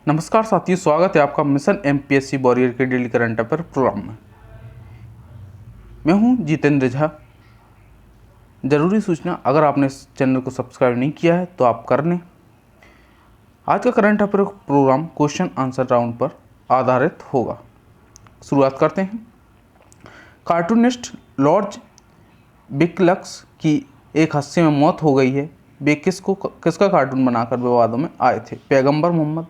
नमस्कार साथियों, स्वागत है आपका मिशन एमपीएससी वॉरियर के डेली करंट अफेयर प्रोग्राम में। मैं हूं जितेंद्र झा। जरूरी सूचना, अगर आपने इस चैनल को सब्सक्राइब नहीं किया है तो आप कर लें। आज का current affair program question answer round पर आधारित होगा। शुरुआत करते हैं। कार्टूनिस्ट लॉर्ड बिकलक्स की एक हादसे में मौत हो गई है। वे किसका कार्टून बनाकर विवादों में आए थे? पैगंबर मोहम्मद।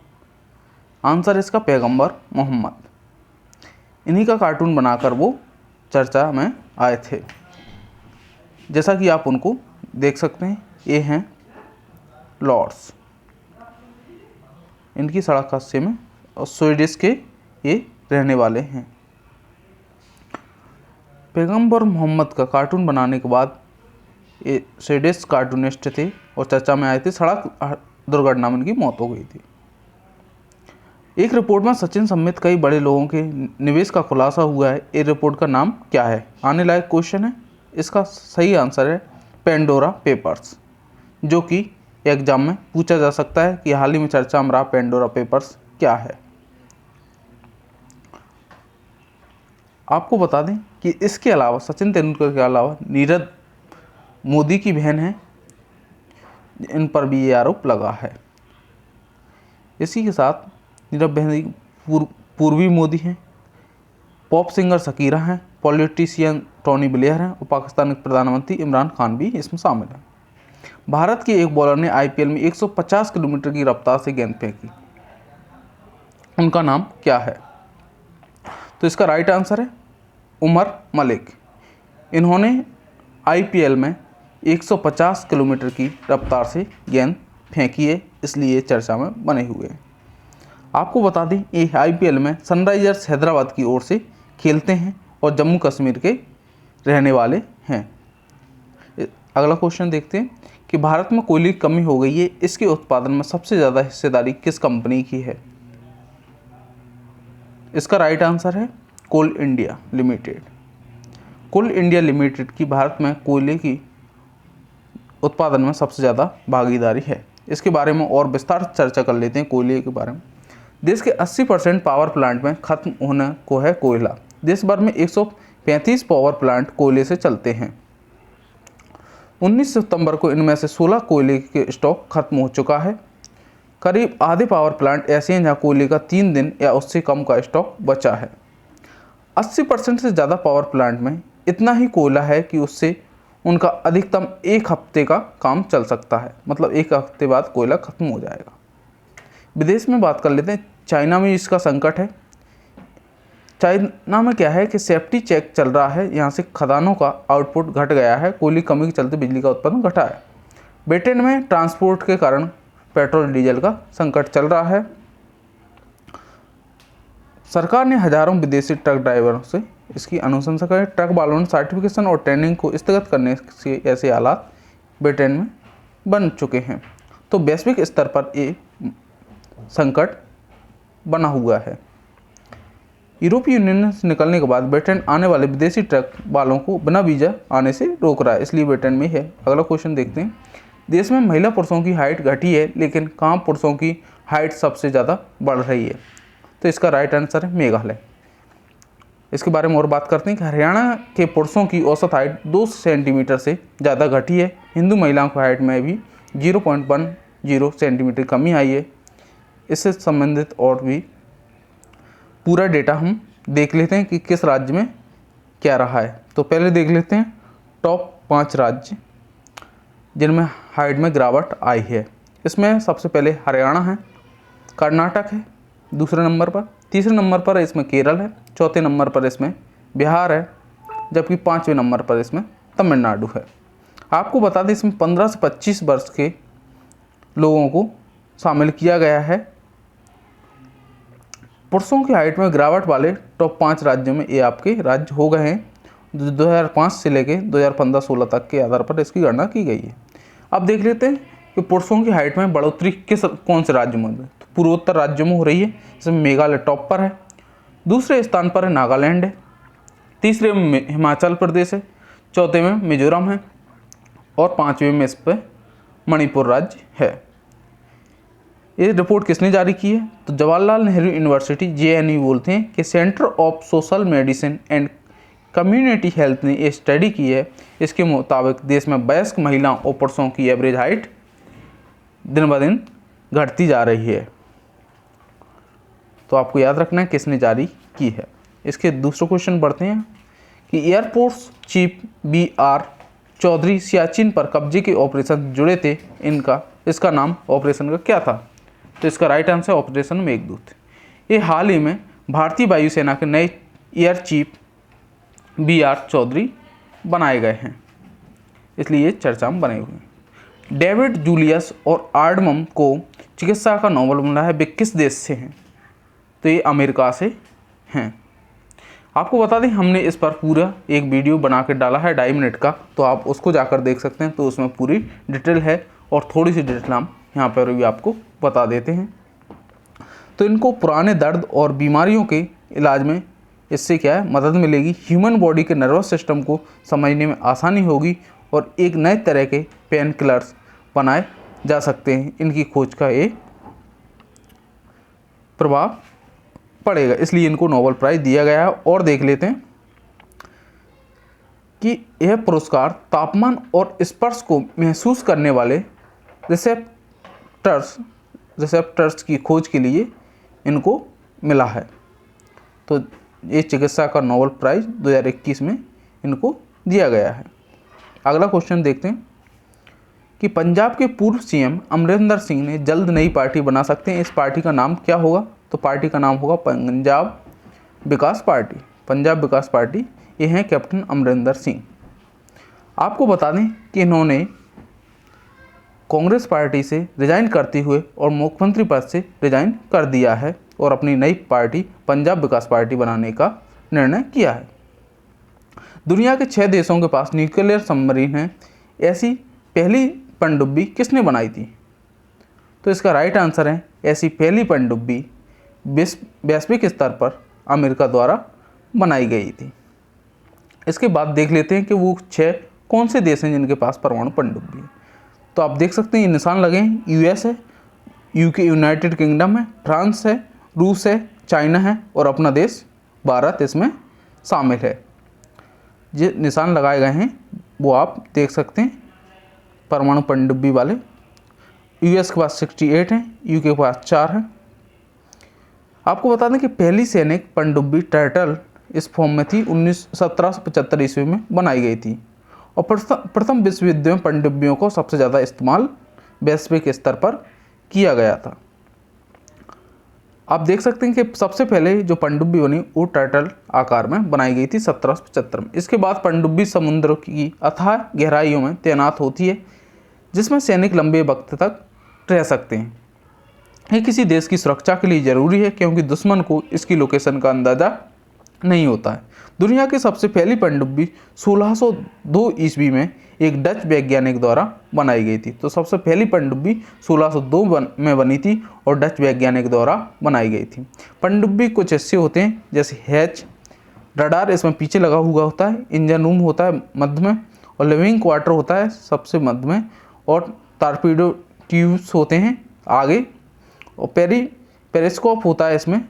आंसर इसका पैगंबर मोहम्मद। इन्हीं का कार्टून बनाकर वो चर्चा में आए थे। जैसा कि आप उनको देख सकते हैं, ये हैं लॉर्ड्स। इनकी सड़क हादसे में और स्वीडिश के ये रहने वाले हैं। पैगंबर मोहम्मद का कार्टून बनाने के बाद ये स्वीडिश कार्टूनिस्ट थे और चर्चा में आए थे। सड़क दुर्घटना में इनकी मौत हो गई थी। एक रिपोर्ट में सचिन समेत कई बड़े लोगों के निवेश का खुलासा हुआ है। इस रिपोर्ट का नाम क्या है? आने लायक क्वेश्चन है। इसका सही आंसर है पेंडोरा पेपर्स, जो कि एग्जाम में पूछा जा सकता है कि हाल ही में चर्चा में रहा पेंडोरा पेपर्स क्या है। आपको बता दें कि इसके अलावा सचिन तेंदुलकर के अलावा नीरज मोदी की बहन है, इन पर भी ये आरोप लगा है। इसी के साथ नीरज बहन पूर्वी मोदी हैं, पॉप सिंगर शकीरा हैं, पॉलिटिशियन टोनी ब्लेयर हैं और पाकिस्तान के प्रधानमंत्री इमरान खान भी इसमें शामिल हैं। भारत के एक बॉलर ने आईपीएल में 150 किलोमीटर की रफ्तार से गेंद फेंकी। उनका नाम क्या है? तो इसका राइट आंसर है उमर मलिक। इन्होंने आईपीएल में 150 किलोमीटर की रफ्तार से गेंद फेंकी है, इसलिए चर्चा में बने हुए हैं। आपको बता दें, ये आईपीएल में सनराइजर्स हैदराबाद की ओर से खेलते हैं और जम्मू कश्मीर के रहने वाले हैं। अगला क्वेश्चन देखते हैं कि भारत में कोयले की कमी हो गई है। इसके उत्पादन में सबसे ज़्यादा हिस्सेदारी किस कंपनी की है? इसका राइट आंसर है कोल इंडिया लिमिटेड। कोल इंडिया लिमिटेड की भारत में कोयले की उत्पादन में सबसे ज़्यादा भागीदारी है। इसके बारे में और विस्तार से चर्चा कर लेते हैं। कोयले के बारे में, देश के 80% पावर प्लांट में खत्म होने को है कोयला। देश भर में 135 पावर प्लांट कोयले से चलते हैं। 19 सितंबर को इनमें से 16 कोयले के स्टॉक खत्म हो चुका है। करीब आधे पावर प्लांट ऐसे हैं जहां कोयले का 3 दिन या उससे कम का स्टॉक बचा है। 80% से ज़्यादा पावर प्लांट में इतना ही कोयला है कि उससे उनका अधिकतम 1 हफ्ते का काम चल सकता है, मतलब 1 हफ्ते बाद कोयला खत्म हो जाएगा। विदेश में बात कर लेते हैं। चाइना में इसका संकट है। चाइना में क्या है कि सेफ्टी चेक चल रहा है, यहाँ से खदानों का आउटपुट घट गया है। कोयले की कमी के चलते बिजली का उत्पादन घटा है। ब्रिटेन में ट्रांसपोर्ट के कारण पेट्रोल डीजल का संकट चल रहा है। सरकार ने हजारों विदेशी ट्रक ड्राइवरों से इसकी अनुशंसा करी। ट्रक वालों ने सर्टिफिकेशन और ट्रेनिंग को स्थगित करने से ऐसे हालात ब्रिटेन में बन चुके हैं। तो वैश्विक स्तर पर ये संकट बना हुआ है। यूरोपीय यूनियन से निकलने के बाद ब्रिटेन आने वाले विदेशी ट्रक वालों को बिना वीज़ा आने से रोक रहा है, इसलिए ब्रिटेन में है। अगला क्वेश्चन देखते हैं। देश में महिला पुरुषों की हाइट घटी है, लेकिन कहाँ पुरुषों की हाइट सबसे ज़्यादा बढ़ रही है? तो इसका राइट आंसर है मेघालय। इसके बारे में और बात करते हैं कि हरियाणा के पुरुषों की औसत हाइट 2 सेंटीमीटर से ज़्यादा घटी है। हिंदू महिलाओं की हाइट में भी 0.10 सेंटीमीटर कमी आई है। इससे संबंधित और भी पूरा डेटा हम देख लेते हैं कि किस राज्य में क्या रहा है। तो पहले देख लेते हैं टॉप 5 राज्य जिनमें हाइट में गिरावट आई है। इसमें सबसे पहले हरियाणा है, कर्नाटक है दूसरे नंबर पर, तीसरे नंबर पर इसमें केरल है, चौथे नंबर पर इसमें बिहार है, जबकि 5वें नंबर पर इसमें तमिलनाडु है। आपको बता दें, इसमें 15 से 25 वर्ष के लोगों को शामिल किया गया है। पुरुषों की हाइट में गिरावट वाले टॉप 5 राज्यों में ये आपके राज्य हो गए हैं। 2005 से लेके 2015-16 तक के आधार पर इसकी गणना की गई है। अब देख लेते हैं कि पुरुषों की हाइट में बढ़ोतरी कौन से राज्यों में? तो पूर्वोत्तर राज्यों में हो रही है। इसमें मेघालय टॉप पर है, दूसरे स्थान पर है नागालैंड है, तीसरे में हिमाचल प्रदेश है, चौथे में मिजोरम है और 5वें में इस पर मणिपुर राज्य है। ये रिपोर्ट किसने जारी की है? तो जवाहरलाल नेहरू यूनिवर्सिटी JNU बोलते हैं कि centre of social medicine and community health ने ये स्टडी की है। इसके मुताबिक देश में वयस्क महिलाओं और पुरुषों की एवरेज हाइट दिन ब दिन घटती जा रही है। तो आपको याद रखना है किसने जारी की है। इसके दूसरे क्वेश्चन बढ़ते हैं कि air force chief BR Chaudhary Siachen पर कब्जे के ऑपरेशन जुड़े थे, इसका नाम ऑपरेशन का क्या था? तो इसका राइट आंसर ऑपरेशन मेघदूत। ये हाल ही में भारतीय वायुसेना के नए एयर चीफ BR चौधरी बनाए गए हैं, इसलिए ये चर्चा में बने हुए हैं। डेविड जूलियस और आर्डमम को चिकित्सा का नोबेल मिला है, वे किस देश से हैं? तो ये अमेरिका से हैं। आपको बता दें हमने इस पर पूरा एक वीडियो बना के डाला है 2.5 मिनट का, तो आप उसको जाकर देख सकते हैं। तो उसमें पूरी डिटेल है और थोड़ी सी डिटेल हम यहाँ पर भी आपको बता देते हैं। तो इनको पुराने दर्द और बीमारियों के इलाज में इससे क्या है मदद मिलेगी, ह्यूमन बॉडी के नर्वस सिस्टम को समझने में आसानी होगी और एक नए तरह के पेन किलर्स बनाए जा सकते हैं। इनकी खोज का ये प्रभाव पड़ेगा, इसलिए इनको नोबेल प्राइज़ दिया गया है। और देख लेते हैं कि यह पुरस्कार तापमान और स्पर्श को महसूस करने वाले रिसेप्टर्स की खोज के लिए इनको मिला है। तो ये चिकित्सा का नोबेल प्राइज़ 2021 में इनको दिया गया है। अगला क्वेश्चन देखते हैं कि पंजाब के पूर्व CM अमरिंदर सिंह ने जल्द नई पार्टी बना सकते हैं, इस पार्टी का नाम क्या होगा? तो पार्टी का नाम होगा पंजाब विकास पार्टी। पंजाब विकास पार्टी, ये हैं कैप्टन अमरिंदर सिंह। आपको बता दें कि इन्होंने कांग्रेस पार्टी से रिजाइन करते हुए और मुख्यमंत्री पद से रिजाइन कर दिया है और अपनी नई पार्टी पंजाब विकास पार्टी बनाने का निर्णय किया है। दुनिया के 6 देशों के पास न्यूक्लियर सबमरीन है, ऐसी पहली पनडुब्बी किसने बनाई थी? तो इसका राइट आंसर है ऐसी पहली पनडुब्बी वैश्विक स्तर पर अमेरिका द्वारा बनाई गई थी। इसके बाद देख लेते हैं कि वो 6 कौन से देश हैं जिनके पास परमाणु पनडुब्बी है। तो आप देख सकते हैं ये निशान लगे हैं, US है, UK यूनाइटेड किंगडम है, फ्रांस है, रूस है, चाइना है और अपना देश भारत इसमें शामिल है। जो निशान लगाए गए हैं वो आप देख सकते हैं परमाणु पनडुब्बी वाले। US के पास 68 हैं, UK के पास 4 हैं। आपको बता दें कि पहली सैनिक पनडुब्बी टर्टल इस फॉर्म में थी 1775 ईस्वी में बनाई गई थी और प्रथम विश्व युद्ध में पनडुब्बियों को सबसे ज़्यादा इस्तेमाल वैश्विक स्तर पर किया गया था। आप देख सकते हैं कि सबसे पहले जो पनडुब्बी बनी वो टर्टल आकार में बनाई गई थी 1775 में। इसके बाद पनडुब्बी समुद्र की अथाह गहराइयों में तैनात होती है, जिसमें सैनिक लंबे वक्त तक रह सकते हैं। ये किसी देश की सुरक्षा के लिए ज़रूरी है क्योंकि दुश्मन को इसकी लोकेशन का अंदाज़ा नहीं होता है। दुनिया की सबसे पहली पनडुब्बी 1602 ईस्वी में एक डच वैज्ञानिक द्वारा बनाई गई थी। तो सबसे पहली पनडुब्बी 1602 में बनी थी और डच वैज्ञानिक द्वारा बनाई गई थी। पनडुब्बी कुछ हिस्से होते हैं जैसे हैच, रडार इसमें पीछे लगा हुआ होता है, इंजन रूम होता है मध्य में और लिविंग क्वार्टर होता है सबसे मध्य में और टारपीडो ट्यूब्स होते हैं आगे और पेरिस्कोप होता है इसमें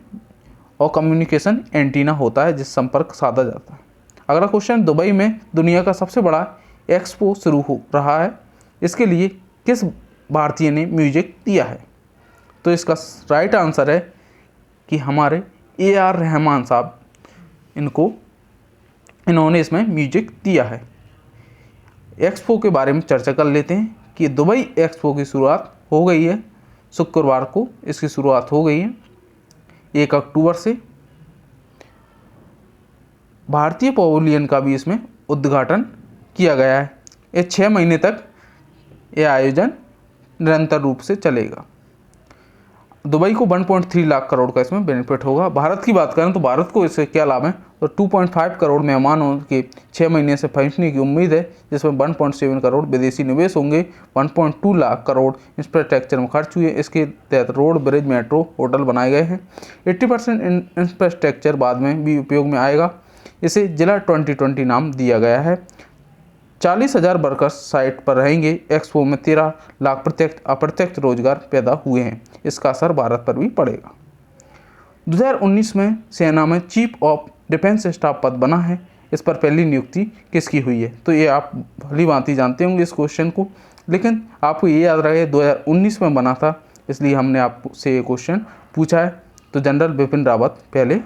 और कम्युनिकेशन एंटीना होता है जिस संपर्क साधा जाता है। अगला क्वेश्चन, दुबई में दुनिया का सबसे बड़ा एक्सपो शुरू हो रहा है, इसके लिए किस भारतीय ने म्यूजिक दिया है? तो इसका राइट आंसर है कि हमारे AR रहमान साहब इन्होंने इसमें म्यूजिक दिया है। एक्सपो के बारे में चर्चा कर लेते हैं कि दुबई एक्सपो की शुरुआत हो गई है, शुक्रवार को इसकी शुरुआत हो गई है 1 अक्टूबर से। भारतीय पवेलियन का भी इसमें उद्घाटन किया गया है। ये 6 महीने तक यह आयोजन निरंतर रूप से चलेगा। दुबई को 1.3 लाख करोड़ का इसमें बेनिफिट होगा। भारत की बात करें तो भारत को इससे क्या लाभ है, तो 2.5 करोड़ मेहमानों के 6 महीने से पहुंचने की उम्मीद है, जिसमें 1.7 करोड़ विदेशी निवेश होंगे। 1.2 लाख करोड़ इंफ्रास्ट्रक्चर में खर्च हुए। इसके तहत रोड, ब्रिज, मेट्रो, होटल बनाए गए हैं। 80% इंफ्रास्ट्रक्चर बाद में भी उपयोग में आएगा। इसे जिला 2020 नाम दिया गया है। 40,000 वर्कर्स साइट पर रहेंगे। एक्सपो में 13 लाख प्रत्यक्ष अप्रत्यक्ष रोजगार पैदा हुए हैं। इसका असर भारत पर भी पड़ेगा। 2019 में सेना में चीफ ऑफ डिफेंस स्टाफ पद बना है। इस पर पहली नियुक्ति किसकी हुई है? तो ये आप भली भांति जानते होंगे इस क्वेश्चन को, लेकिन आपको ये याद रहे 2019 में बना था, इसलिए हमने आपसे ये क्वेश्चन पूछा है। तो जनरल बिपिन रावत पहले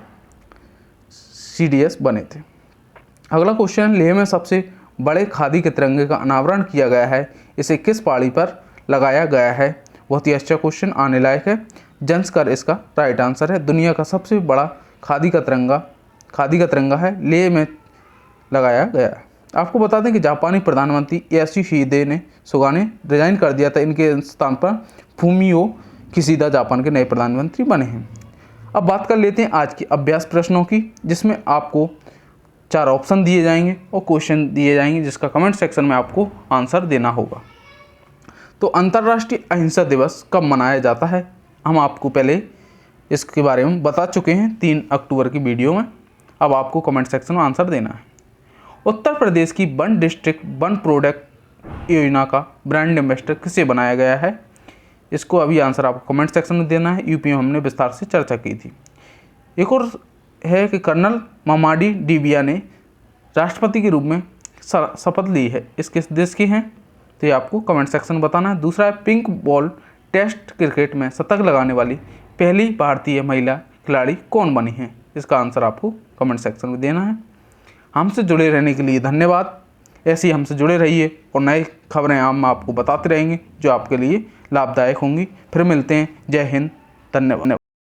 CDS बने थे। अगला क्वेश्चन, लेह में सबसे बड़े खादी के तिरंगे का अनावरण किया गया है, इसे किस पहाड़ी पर लगाया गया है? बहुत ही अच्छा क्वेश्चन, आने लायक है। जंस्कर इसका राइट आंसर है। दुनिया का सबसे बड़ा खादी का तिरंगा है, लेह में लगाया गया है। आपको बता दें कि जापानी प्रधानमंत्री योशिहिदे सुगा ने रिजाइन कर दिया था। इनके स्थान पर फूमियो किशिदा जापान के नए प्रधानमंत्री बने हैं। अब बात कर लेते हैं आज के अभ्यास प्रश्नों की, जिसमें आपको 4 ऑप्शन दिए जाएंगे और क्वेश्चन दिए जाएंगे, जिसका कमेंट सेक्शन में आपको आंसर देना होगा। तो अंतर्राष्ट्रीय अहिंसा दिवस कब मनाया जाता है? हम आपको पहले इसके बारे में बता चुके हैं 3 अक्टूबर की वीडियो में। अब आपको कमेंट सेक्शन में आंसर देना है। उत्तर प्रदेश की वन डिस्ट्रिक्ट वन प्रोडक्ट योजना का ब्रांड एम्बेसडर किसे बनाया गया है? इसको अभी आंसर आपको कमेंट सेक्शन में देना है। यूपी में हमने विस्तार से चर्चा की थी। एक और है कि कर्नल मामाडी डिबिया ने राष्ट्रपति के रूप में शपथ ली है। इस किस देश के हैं? तो ये आपको कमेंट सेक्शन में बताना है। दूसरा है, पिंक बॉल टेस्ट क्रिकेट में शतक लगाने वाली पहली भारतीय महिला खिलाड़ी कौन बनी है? इसका आंसर आपको कमेंट सेक्शन में देना है। हमसे जुड़े रहने के लिए धन्यवाद। ऐसे ही हमसे जुड़े रहिए और नई खबरें हम आपको बताते रहेंगे जो आपके लिए लाभदायक होंगी। फिर मिलते हैं। जय हिंद, धन्यवाद।